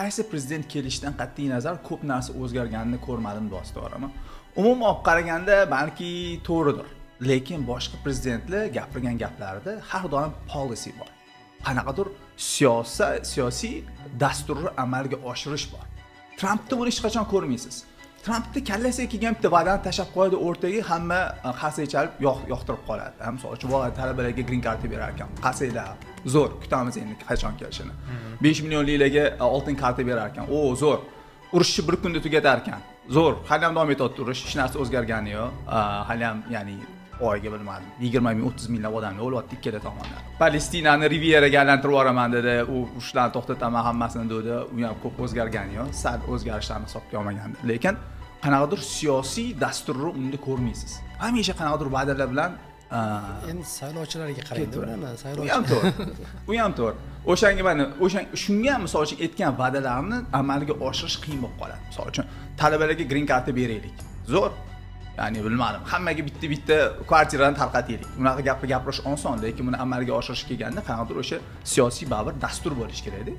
qaysi prezident kelishidan qat'iy nazar ko'p narsa o'zgarganini ko'rmadim do'stlarim. Umuman olib qaraganda balki to'g'ridir. Lekin boshqa prezidentlar gapirgan gaplarida har doim policy bor. Qanaqadir siyosiy dasturni amalga oshirish bor. Trampni buni hech qachon ko'rmaysiz. Trampni kallasiga kelgan bitta va'dani tashab qo'yadi o'rtaga, hamma qarsak chalib yoqtirib qoladi. Misol uchun voqea talabalarga green card berar ekan. Qarsaklar zo'r, kutamiz endi qachon kelishini. 5 millionliklarga oltin karta berar ekan. O, zo'r. Urushni bir kunda tugatar ekan. Zo'r. Hali ham davom etadi urush, hech narsa o'zgargani yo'q. Hali ham, ya'ni oyga bilmadim 20 ming 30 minglab odamlar o'lyapti ikkala tomondan. Palestinani Riviyeraga aylantirib yuboraman dedi, u urushlarni to'xtataman hammasini dedi. U ham ko'p o'zgargani yo'q, sal o'zgarishlarni hisobga olmagandi. Lekin qanaqadir siyosiy dasturni unda ko'rmaysiz. Hamisha qanaqadir va'dalar bilan endi saylovchilarga qaraydi ularni, u ham to'g'ri. U ham to'g'ri. O'shanga mana shunga misol uchun aytgan va'dalarni amalga oshirish qiyin bo'lib qoladi. Misol uchun talabalarga green card beraylik. Zo'r. Ya'ni bilmadim, hammaga bitta kvartirani tarqataylik. Unaqa gapirish oson, lekin buni amalga oshirish kelganda qanaqadir o'sha siyosiy baribir dastur bo'lish kerak-da.